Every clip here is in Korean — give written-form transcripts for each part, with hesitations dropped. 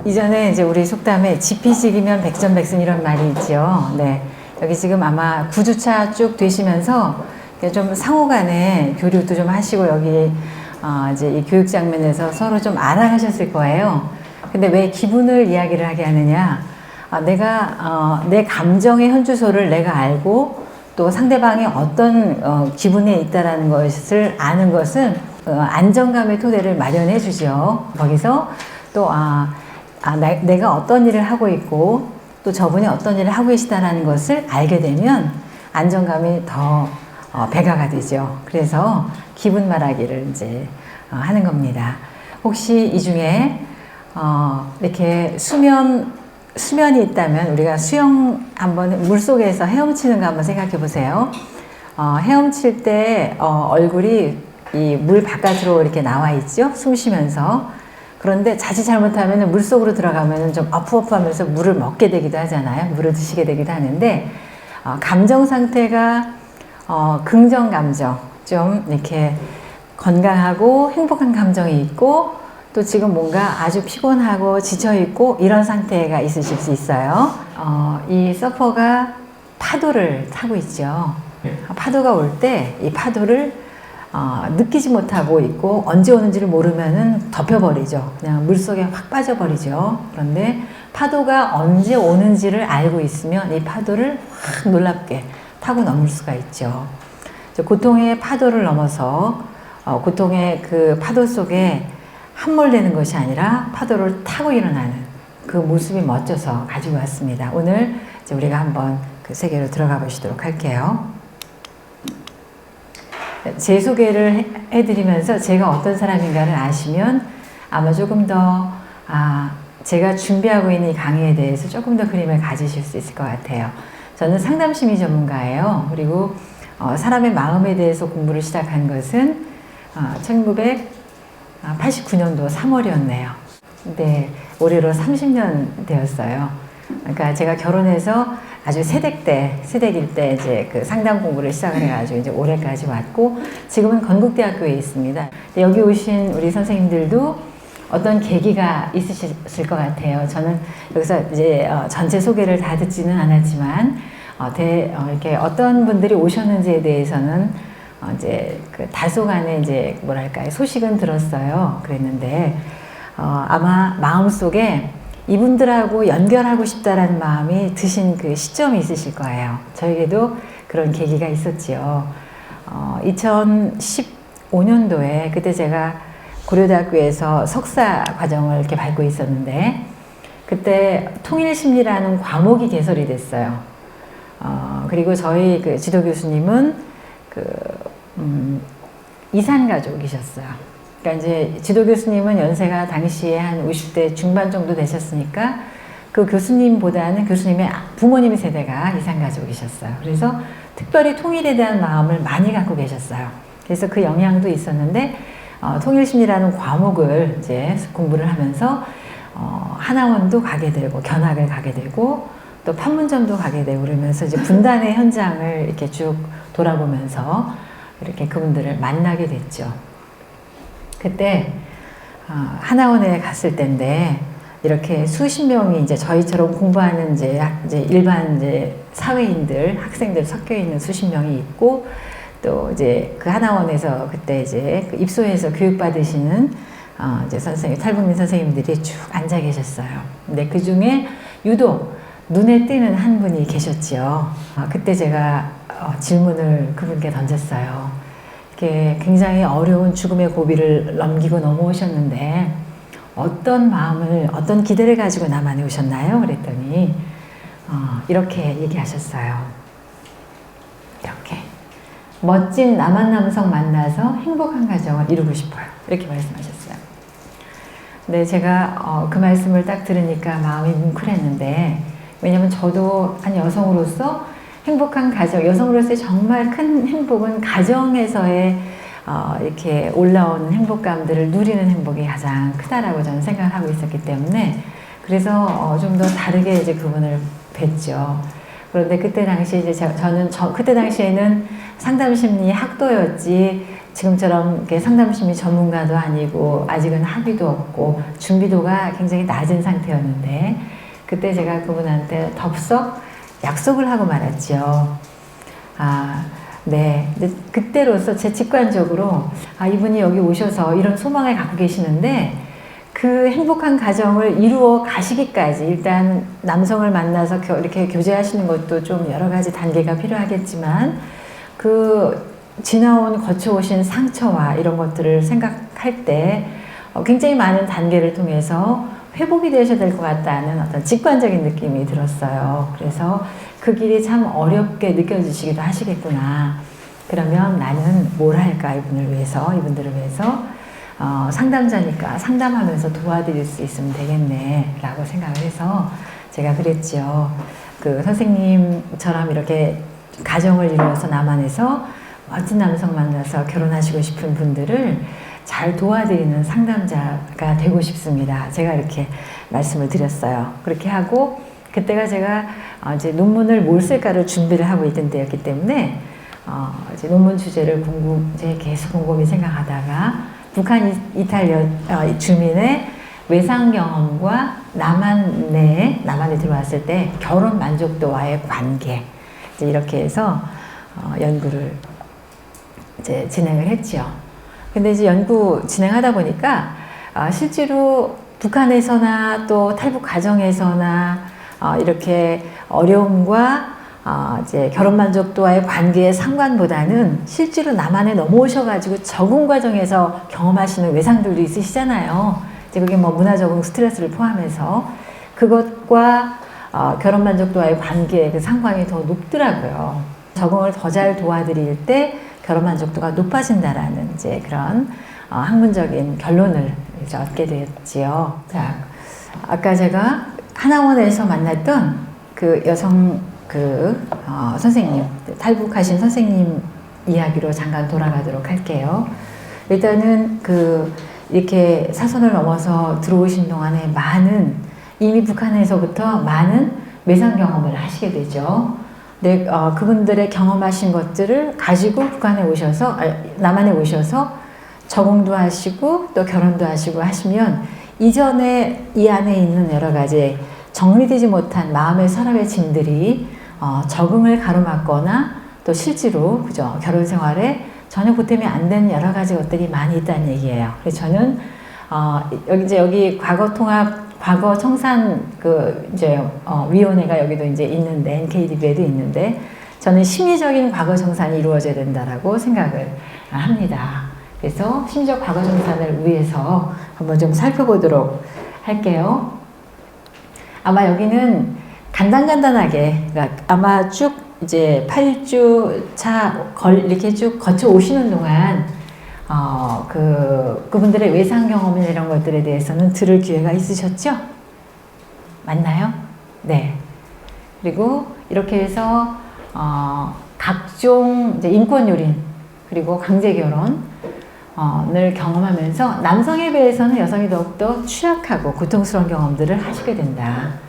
이전에 이제 우리 속담에 지피지기면 백전백승 이런 말이 있죠. 네. 여기 지금 아마 9주차 쭉 되시면서 좀 상호 간에 교류도 좀 하시고 여기 이제 이 교육 장면에서 서로 좀 알아가셨을 거예요. 근데 왜 기분을 이야기를 하게 하느냐? 내가 내 감정의 현주소를 내가 알고 또 상대방이 어떤 기분에 있다라는 것을 아는 것은 안정감의 토대를 마련해 주죠. 거기서 또 내가 어떤 일을 하고 있고 또 저분이 어떤 일을 하고 계시다라는 것을 알게 되면 안정감이 더 배가가 되죠. 그래서 기분 말하기를 이제 하는 겁니다. 혹시 이 중에 이렇게 수면이 있다면 우리가 수영 한번 물속에서 헤엄치는 거 한번 생각해 보세요. 헤엄칠 때 얼굴이 이 물 바깥으로 이렇게 나와 있죠. 숨 쉬면서. 그런데 자칫 잘못하면 물속으로 들어가면 좀 어프어프하면서 물을 먹게 되기도 하잖아요. 물을 드시게 되기도 하는데 감정 상태가 긍정 감정, 좀 이렇게 건강하고 행복한 감정이 있고 또 지금 뭔가 아주 피곤하고 지쳐있고 이런 상태가 있으실 수 있어요. 이 서퍼가 파도를 타고 있죠. 파도가 올 때 이 파도를 느끼지 못하고 있고 언제 오는지를 모르면은 덮여버리죠. 그냥 물속에 확 빠져버리죠. 그런데 파도가 언제 오는지를 알고 있으면 이 파도를 확 놀랍게 타고 넘을 수가 있죠. 고통의 파도를 넘어서 고통의 그 파도 속에 함몰되는 것이 아니라 파도를 타고 일어나는 그 모습이 멋져서 가지고 왔습니다. 오늘 이제 우리가 한번 그 세계로 들어가 보시도록 할게요. 제 소개를 해드리면서 제가 어떤 사람인가를 아시면 아마 조금 더 제가 준비하고 있는 이 강의에 대해서 조금 더 그림을 가지실 수 있을 것 같아요. 저는 상담심리 전문가예요. 그리고 사람의 마음에 대해서 공부를 시작한 것은 1989년도 3월이었네요. 네, 올해로 30년 되었어요. 그러니까 제가 결혼해서 아주 새댁일 때 이제 그 상담 공부를 시작을 해가지고 이제 올해까지 왔고 지금은 건국대학교에 있습니다. 여기 오신 우리 선생님들도 어떤 계기가 있으실 것 같아요. 저는 여기서 이제 전체 소개를 다 듣지는 않았지만 이렇게 어떤 분들이 오셨는지에 대해서는 이제 그 다소간의 이제 뭐랄까요 소식은 들었어요. 그랬는데 아마 마음속에 이분들하고 연결하고 싶다라는 마음이 드신 그 시점이 있으실 거예요. 저에게도 그런 계기가 있었지요. 2015년도에 그때 제가 고려대학교에서 석사 과정을 이렇게 밟고 있었는데 그때 통일심리라는 과목이 개설이 됐어요. 그리고 저희 그 지도 교수님은 이산가족이셨어요. 그러니까 이제 지도 교수님은 연세가 당시에 한 50대 중반 정도 되셨으니까 그 교수님보다는 교수님의 부모님 세대가 이산가족이셨어요. 그래서 특별히 통일에 대한 마음을 많이 갖고 계셨어요. 그래서 그 영향도 있었는데 통일심리라는 과목을 이제 공부를 하면서 하나원도 가게 되고 견학을 가게 되고 또 판문점도 가게 되고 그러면서 이제 분단의 현장을 이렇게 쭉 돌아보면서 이렇게 그분들을 만나게 됐죠. 그때 하나원에 갔을 때인데 이렇게 수십 명이 이제 저희처럼 공부하는 이제 일반 이제 사회인들, 학생들 섞여 있는 수십 명이 있고 또 이제 그 하나원에서 그때 이제 그 입소해서 교육받으시는 이제 선생님, 탈북민 선생님들이 쭉 앉아 계셨어요. 근데 그 중에 유독 눈에 띄는 한 분이 계셨지요. 그때 제가 질문을 그분께 던졌어요. 이렇게 굉장히 어려운 죽음의 고비를 넘기고 넘어오셨는데 어떤 마음을, 어떤 기대를 가지고 남한에 오셨나요? 그랬더니 이렇게 얘기하셨어요. 이렇게 멋진 남한 남성 만나서 행복한 가정을 이루고 싶어요. 이렇게 말씀하셨어요. 근데 제가 그 말씀을 딱 들으니까 마음이 뭉클했는데 왜냐면 저도 한 여성으로서 행복한 가정, 여성으로서의 정말 큰 행복은 가정에서의 이렇게 올라오는 행복감들을 누리는 행복이 가장 크다라고 저는 생각을 하고 있었기 때문에 그래서 좀 더 다르게 이제 그분을 뵀죠. 그런데 그때 당시 이제 그때 당시에는 상담심리 학도였지 지금처럼 이렇게 상담심리 전문가도 아니고 아직은 학위도 없고 준비도가 굉장히 낮은 상태였는데 그때 제가 그분한테 덥석 약속을 하고 말았죠. 네. 그때로서 제 직관적으로 이분이 여기 오셔서 이런 소망을 갖고 계시는데 그 행복한 가정을 이루어 가시기까지 일단 남성을 만나서 이렇게 교제하시는 것도 좀 여러 가지 단계가 필요하겠지만 그 거쳐오신 상처와 이런 것들을 생각할 때 굉장히 많은 단계를 통해서 회복이 되셔야 될 것 같다는 어떤 직관적인 느낌이 들었어요. 그래서 그 길이 참 어렵게 느껴지시기도 하시겠구나. 그러면 나는 뭘 할까 이분들을 위해서 상담자니까 상담하면서 도와드릴 수 있으면 되겠네 라고 생각을 해서 제가 그랬죠. 그 선생님처럼 이렇게 가정을 이루어서 남한에서 멋진 남성 만나서 결혼하시고 싶은 분들을 잘 도와드리는 상담자가 되고 싶습니다. 제가 이렇게 말씀을 드렸어요. 그렇게 하고 그때가 제가 이제 논문을 뭘 쓸까를 준비를 하고 있던 때였기 때문에 이제 논문 주제를 이제 계속 곰곰이 생각하다가 북한 이탈 주민의 외상 경험과 남한에 들어왔을 때 결혼 만족도와의 관계 이제 이렇게 해서 연구를 이제 진행을 했죠. 근데 이제 연구 진행하다 보니까 실제로 북한에서나 또 탈북 가정에서나 이렇게 어려움과 이제 결혼 만족도와의 관계의 상관보다는 실제로 남한에 넘어오셔가지고 적응 과정에서 경험하시는 외상들도 있으시잖아요. 이제 그게 뭐 문화 적응 스트레스를 포함해서 그것과 결혼 만족도와의 관계의 그 상관이 더 높더라고요. 적응을 더 잘 도와드릴 때 결혼 만족도가 높아진다라는 이제 그런 학문적인 결론을 이제 얻게 되었지요. 자, 아까 제가 하나원에서 만났던 그 여성 선생님, 탈북하신 선생님 이야기로 잠깐 돌아가도록 할게요. 일단은 이렇게 사선을 넘어서 들어오신 동안에 이미 북한에서부터 많은 외상 경험을 하시게 되죠. 네, 그분들의 경험하신 것들을 가지고 남한에 오셔서 적응도 하시고 또 결혼도 하시고 하시면 이전에 이 안에 있는 여러 가지 정리되지 못한 마음의 서랍의 짐들이 적응을 가로막거나 또 실제로 그죠 결혼 생활에 전혀 보탬이 안 되는 여러 가지 것들이 많이 있다는 얘기예요. 그래서 저는 여기 과거 청산 위원회가 여기도 이제 있는데 NKDB에도 있는데 저는 심리적인 과거 청산이 이루어져야 된다라고 생각을 합니다. 그래서 심리적 과거 청산을 위해서 한번 좀 살펴보도록 할게요. 아마 여기는 간단하게 그러니까 아마 쭉 이제 8주 차 이렇게 쭉 거쳐 오시는 동안 그분들의 외상 경험이나 이런 것들에 대해서는 들을 기회가 있으셨죠? 맞나요? 네. 그리고 이렇게 해서 각종 이제 인권 유린 그리고 강제 결혼을 경험하면서 남성에 비해서는 여성이 더욱더 취약하고 고통스러운 경험들을 하시게 된다.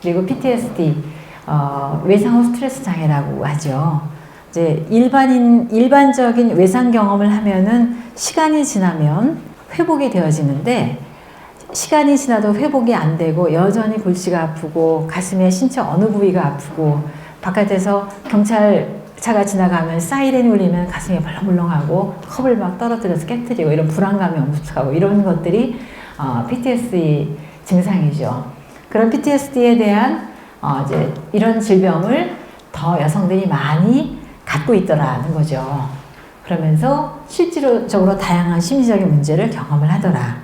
그리고 PTSD, 외상 후 스트레스 장애라고 하죠. 이제 일반적인 외상 경험을 하면은 시간이 지나면 회복이 되어지는데 시간이 지나도 회복이 안 되고 여전히 골치가 아프고 가슴의 신체 어느 부위가 아프고 바깥에서 경찰차가 지나가면 사이렌이 울리면 가슴이 벌렁벌렁하고 컵을 막 떨어뜨려서 깨트리고 이런 불안감이 엄습하고 이런 것들이 PTSD 증상이죠. 그런 PTSD에 대한 이제 이런 질병을 더 여성들이 많이 갖고 있더라는 거죠. 그러면서 실질적으로 다양한 심리적인 문제를 경험을 하더라.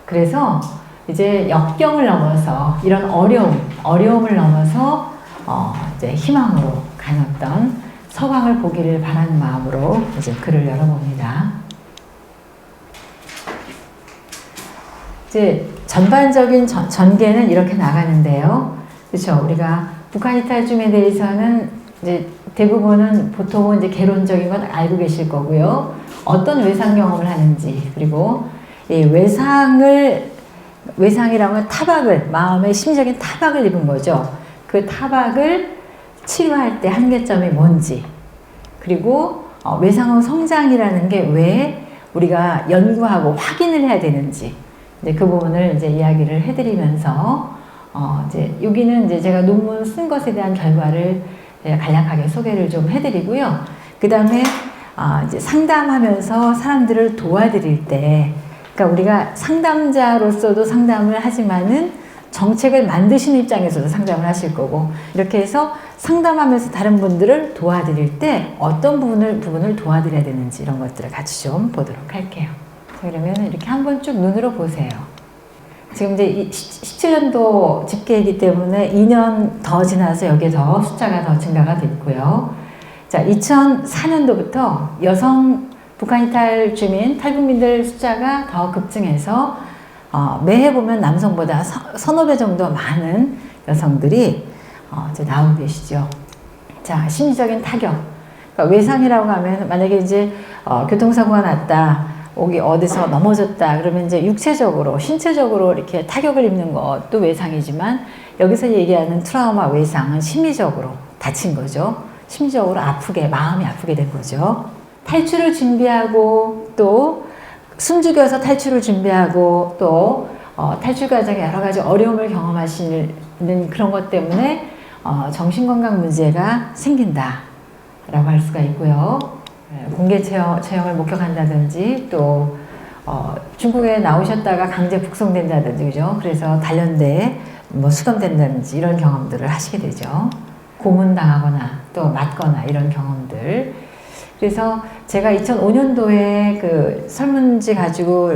그래서 이제 역경을 넘어서 이런 어려움을 넘어서 이제 희망으로 가는 어떤 서광을 보기를 바라는 마음으로 이제 글을 열어봅니다. 이제 전반적인 전개는 이렇게 나가는데요. 그렇죠. 우리가 북한 이탈쯤에 대해서는 이제 대부분은 보통은 이제 개론적인 건 알고 계실 거고요. 어떤 외상 경험을 하는지 그리고 이 외상이라면 타박을 마음의 심리적인 타박을 입은 거죠. 그 타박을 치료할 때 한계점이 뭔지, 그리고 외상후 성장이라는 게 왜 우리가 연구하고 확인을 해야 되는지, 이제 그 부분을 이제 이야기를 해드리면서 이제 여기는 이제 제가 논문 쓴 것에 대한 결과를 간략하게 소개를 좀 해드리고요. 그 다음에 이제 상담하면서 사람들을 도와드릴 때, 그러니까 우리가 상담자로서도 상담을 하지만은 정책을 만드시는 입장에서도 상담을 하실 거고, 이렇게 해서 상담하면서 다른 분들을 도와드릴 때 어떤 부분을 도와드려야 되는지 이런 것들을 같이 좀 보도록 할게요. 자, 그러면 이렇게 한번 쭉 눈으로 보세요. 지금 이제 17년도 집계이기 때문에 2년 더 지나서 여기에 더 숫자가 더 증가가 됐고요. 자, 2004년도부터 여성 북한 이탈 주민, 탈북민들 숫자가 더 급증해서 매해 보면 남성보다 서너 배 정도 많은 여성들이 이제 나오고 계시죠. 자, 심리적인 타격. 그러니까 외상이라고 하면 만약에 이제 교통사고가 났다, 어디서 넘어졌다, 그러면 이제 육체적으로, 신체적으로 이렇게 타격을 입는 것도 외상이지만, 여기서 얘기하는 트라우마 외상은 심리적으로 다친 거죠. 심리적으로 아프게, 마음이 아프게 된 거죠. 탈출을 준비하고, 또 숨죽여서 탈출을 준비하고, 또 탈출 과정에 여러 가지 어려움을 경험하시는 그런 것 때문에 정신건강 문제가 생긴다 라고 할 수가 있고요. 공개 채용을 목격한다든지, 또 중국에 나오셨다가 강제 북송된다든지, 그죠? 그래서 단련대에 수감된다든지 이런 경험들을 하시게 되죠. 고문당하거나 또 맞거나 이런 경험들. 그래서 제가 2005년도에 그 설문지 가지고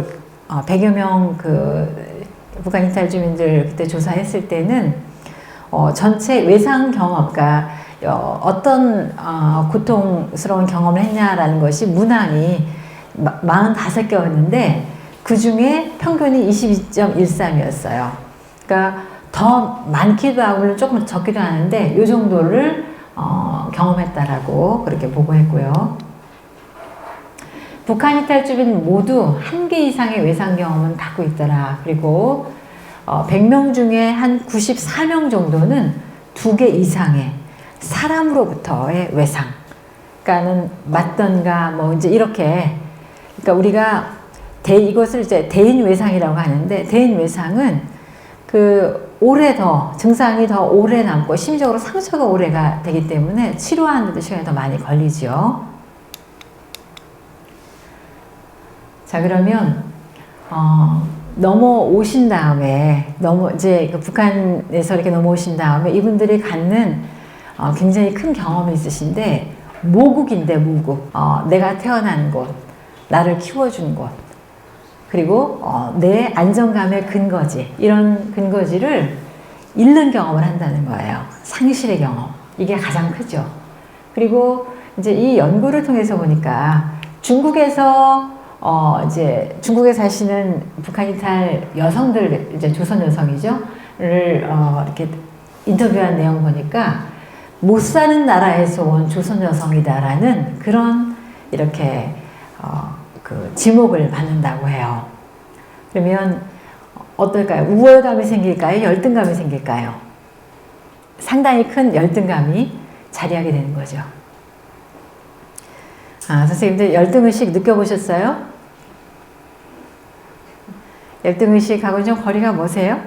100여 명 그 북한 이탈 주민들 그때 조사했을 때는 전체 외상 경험가, 어떤 고통스러운 경험을 했냐라는 것이 문항이 45개였는데 그 중에 평균이 22.13이었어요. 그러니까 더 많기도 하고 물론 조금 적기도 하는데 이 정도를 경험했다라고 그렇게 보고했고요. 북한 이탈 주민 모두 1개 이상의 외상 경험은 갖고 있더라. 그리고 100명 중에 한 94명 정도는 2개 이상의 사람으로부터의 외상. 그러니까는 맞던가 뭐 이제 이렇게. 그러니까 우리가 이것을 이제 대인 외상이라고 하는데, 대인 외상은 증상이 더 오래 남고 심리적으로 상처가 오래가 되기 때문에 치료하는 데 시간이 더 많이 걸리죠. 자, 그러면 넘어오신 다음에 이제 북한에서 이렇게 넘어오신 다음에 이분들이 갖는 굉장히 큰 경험이 있으신데, 모국인데 모국. 내가 태어난 곳, 나를 키워준 곳, 그리고 내 안정감의 근거지, 이런 근거지를 잃는 경험을 한다는 거예요. 상실의 경험. 이게 가장 크죠. 그리고 이제 이 연구를 통해서 보니까 중국에서 이제 중국에 사시는 북한 이탈 여성들, 이제 조선 여성이죠. 이렇게 인터뷰한 내용 보니까 못 사는 나라에서 온 조선 여성이다라는 그런 이렇게 그 지목을 받는다고 해요. 그러면 어떨까요? 우월감이 생길까요? 열등감이 생길까요? 상당히 큰 열등감이 자리하게 되는 거죠. 선생님들 열등의식 느껴보셨어요? 열등의식하고는 좀 거리가 머세요?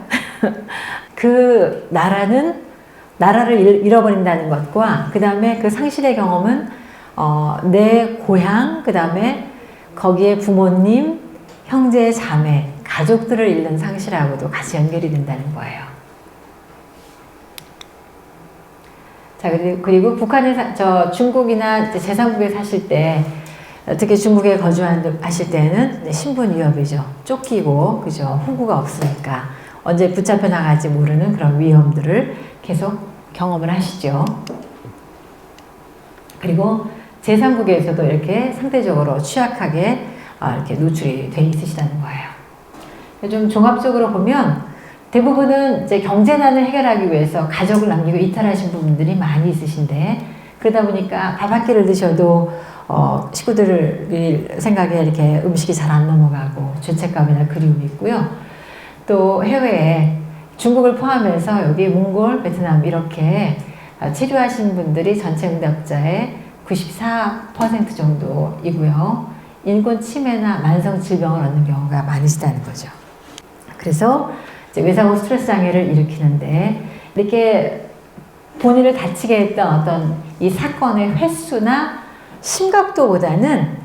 그 나라를 잃어버린다는 것과 그 다음에 그 상실의 경험은 내 고향, 그 다음에 거기에 부모님, 형제, 자매, 가족들을 잃는 상실하고도 같이 연결이 된다는 거예요. 자, 그리고 중국이나 제3국에 사실 때, 특히 중국에 거주하실 때는 신분 위협이죠. 쫓기고, 그죠? 후구가 없으니까 언제 붙잡혀 나갈지 모르는 그런 위험들을 계속 경험을 하시죠. 그리고 제3국에서도 이렇게 상대적으로 취약하게 이렇게 노출이 돼 있으시다는 거예요. 좀 종합적으로 보면 대부분은 이제 경제난을 해결하기 위해서 가족을 남기고 이탈하신 부분들이 많이 있으신데, 그러다 보니까 밥 한 끼를 드셔도 식구들 생각에 이렇게 음식이 잘 안 넘어가고 죄책감이나 그리움이 있고요. 또 해외에 중국을 포함해서 여기 몽골, 베트남 이렇게 치료하신 분들이 전체 응답자의 94% 정도이고요. 인권 침해나 만성 질병을 얻는 경우가 많으시다는 거죠. 그래서 이제 외상후 스트레스 장애를 일으키는데 이렇게 본인을 다치게 했던 어떤 이 사건의 횟수나 심각도보다는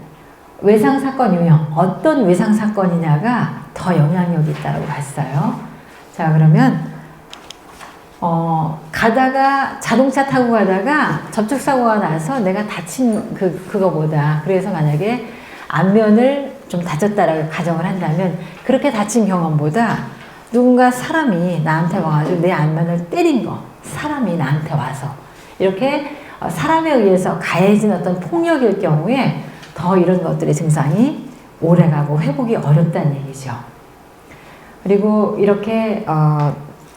외상 사건 유형, 어떤 외상 사건이냐가 더 영향력이 있다고 봤어요. 자, 그러면 가다가 자동차 타고 가다가 접촉사고가 나서 내가 다친 그거보다, 그래서 만약에 안면을 좀 다쳤다라고 가정을 한다면 그렇게 다친 경험보다 누군가 사람이 나한테 와가지고 내 안면을 때린 거, 사람이 나한테 와서 이렇게 사람에 의해서 가해진 어떤 폭력일 경우에 더 이런 것들의 증상이 오래가고 회복이 어렵다는 얘기죠. 그리고 이렇게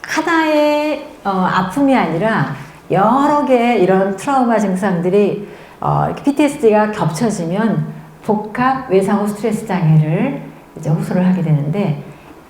하나의 아픔이 아니라 여러 개의 이런 트라우마 증상들이 PTSD가 겹쳐지면 복합 외상후 스트레스 장애를 이제 호소를 하게 되는데,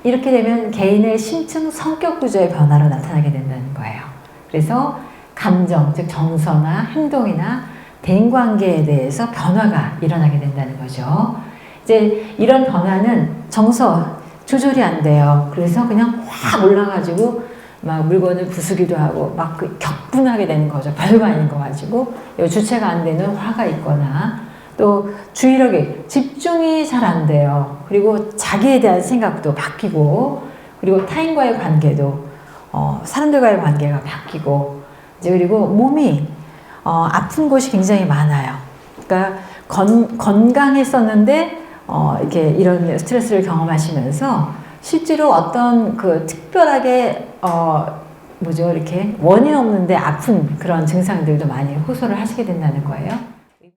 이렇게 되면 개인의 심층 성격 구조의 변화로 나타나게 된다는 거예요. 그래서 감정, 즉 정서나 행동이나 대인관계에 대해서 변화가 일어나게 된다는 거죠. 이제 이런 변화는 정서 조절이 안 돼요. 그래서 그냥 확 올라가지고 막 물건을 부수기도 하고 막 격분하게 되는 거죠. 별거 아닌 거 가지고 주체가 안 되는 화가 있거나, 또 주의력이, 집중이 잘 안 돼요. 그리고 자기에 대한 생각도 바뀌고, 그리고 타인과의 관계도 사람들과의 관계가 바뀌고, 이제 그리고 몸이 아픈 곳이 굉장히 많아요. 그러니까 건강했었는데 이렇게 이런 스트레스를 경험하시면서 실제로 어떤 특별하게 이렇게 원인 없는데 아픈 그런 증상들도 많이 호소를 하시게 된다는 거예요.